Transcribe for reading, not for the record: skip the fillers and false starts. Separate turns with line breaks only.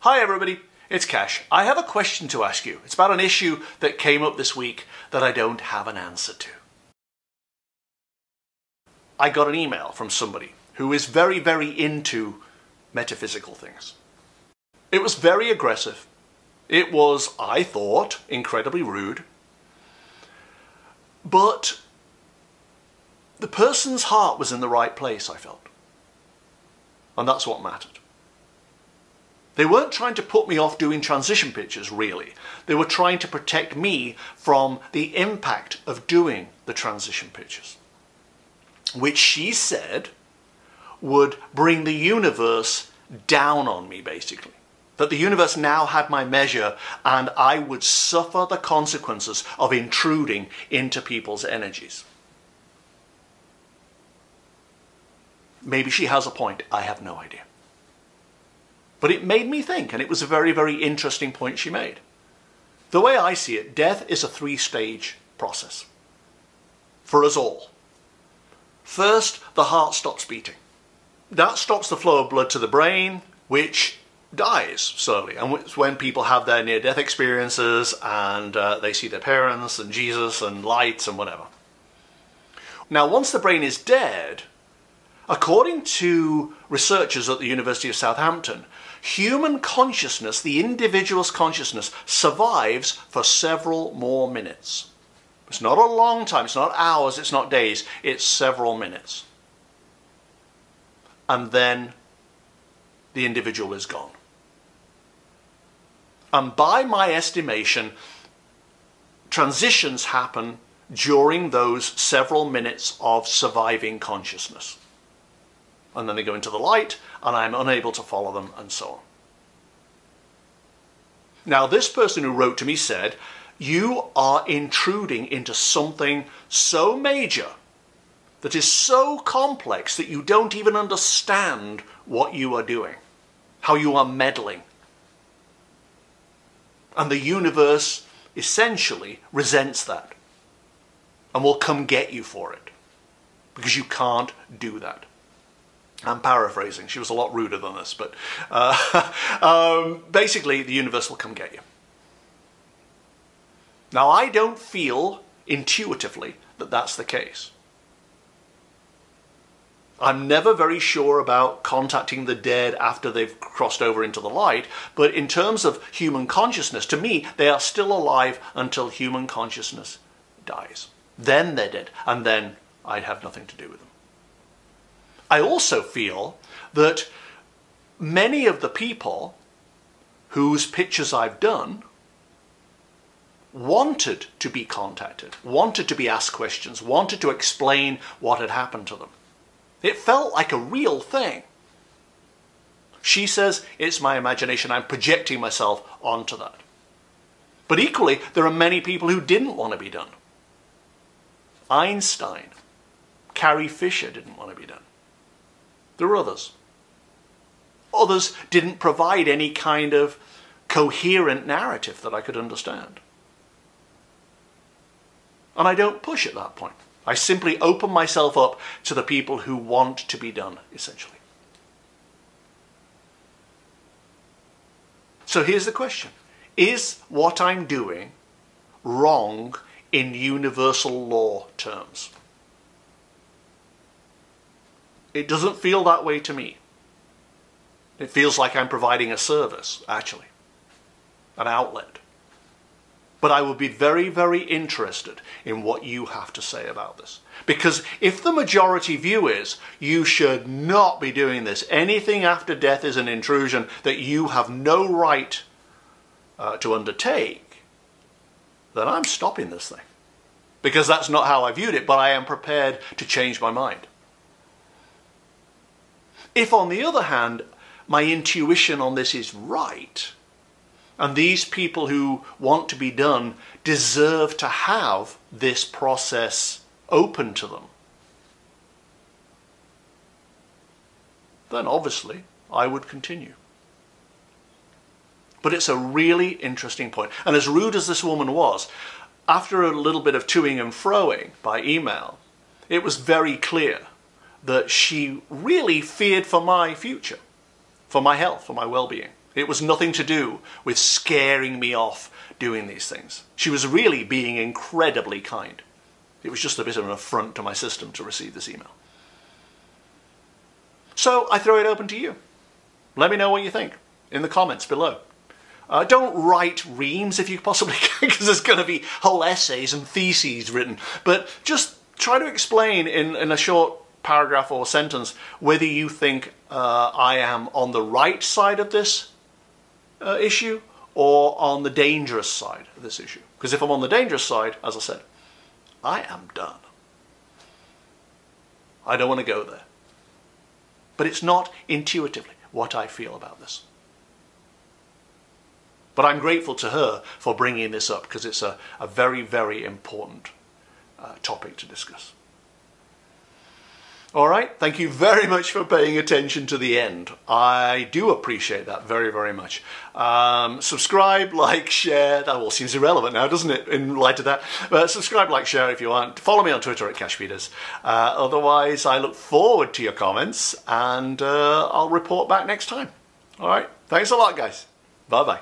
Hi everybody, it's Cash. I have a question to ask you. It's about an issue that came up this week that I don't have an answer to. I got an email from somebody who is very, very into metaphysical things. It was very aggressive. It was, I thought, incredibly rude. But the person's heart was in the right place, I felt. And that's what mattered. They weren't trying to put me off doing transition pictures, really. They were trying to protect me from the impact of doing the transition pictures, which she said would bring the universe down on me, basically. That the universe now had my measure and I would suffer the consequences of intruding into people's energies. Maybe she has a point, I have no idea. But it made me think, and it was a very, very interesting point she made. The way I see it, death is a three-stage process for us all. First, the heart stops beating. That stops the flow of blood to the brain, which dies slowly. And it's when people have their near-death experiences and they see their parents and Jesus and lights and whatever. Now, once the brain is dead, according to researchers at the University of Southampton, human consciousness, the individual's consciousness, survives for several more minutes. It's not a long time, it's not hours, it's not days, it's several minutes. And then the individual is gone. And by my estimation, transitions happen during those several minutes of surviving consciousness. And then they go into the light, and I'm unable to follow them, and so on. Now, this person who wrote to me said, you are intruding into something so major, that is so complex that you don't even understand what you are doing, how you are meddling. And the universe essentially resents that, and will come get you for it, because you can't do that. I'm paraphrasing, she was a lot ruder than this, but basically the universe will come get you. Now, I don't feel intuitively that that's the case. I'm never very sure about contacting the dead after they've crossed over into the light, but in terms of human consciousness, to me, they are still alive until human consciousness dies. Then they're dead, and then I'd have nothing to do with them. I also feel that many of the people whose pictures I've done wanted to be contacted, wanted to be asked questions, wanted to explain what had happened to them. It felt like a real thing. She says, it's my imagination, I'm projecting myself onto that. But equally, there are many people who didn't want to be done. Einstein, Carrie Fisher didn't want to be done. There were others. Others didn't provide any kind of coherent narrative that I could understand. And I don't push at that point. I simply open myself up to the people who want to be done, essentially. So here's the question. Is what I'm doing wrong in universal law terms? It doesn't feel that way to me. It feels like I'm providing a service, actually, an outlet. But I would be very, very interested in what you have to say about this. Because if the majority view is, you should not be doing this, anything after death is an intrusion that you have no right to undertake, then I'm stopping this thing. Because that's not how I viewed it, but I am prepared to change my mind. If, on the other hand, my intuition on this is right, and these people who want to be done deserve to have this process open to them, then obviously I would continue. But it's a really interesting point. And as rude as this woman was, after a little bit of toing and froing by email, it was very clear that she really feared for my future, for my health, for my well-being. It was nothing to do with scaring me off doing these things. She was really being incredibly kind. It was just a bit of an affront to my system to receive this email. So I throw it open to you. Let me know what you think in the comments below. Don't write reams if you possibly can, because there's going to be whole essays and theses written. But just try to explain in a short paragraph or sentence whether you think I am on the right side of this issue or on the dangerous side of this issue. Because if I'm on the dangerous side, as I said, I am done. I don't want to go there. But it's not intuitively what I feel about this. But I'm grateful to her for bringing this up, because it's a very, very important topic to discuss. All right, thank you very much for paying attention to the end. I do appreciate that very, very much. Subscribe, like, share. That all seems irrelevant now, doesn't it, in light of that? But subscribe, like, share if you want. Follow me on Twitter at CashPeters. Otherwise, I look forward to your comments, and I'll report back next time. All right, thanks a lot, guys. Bye-bye.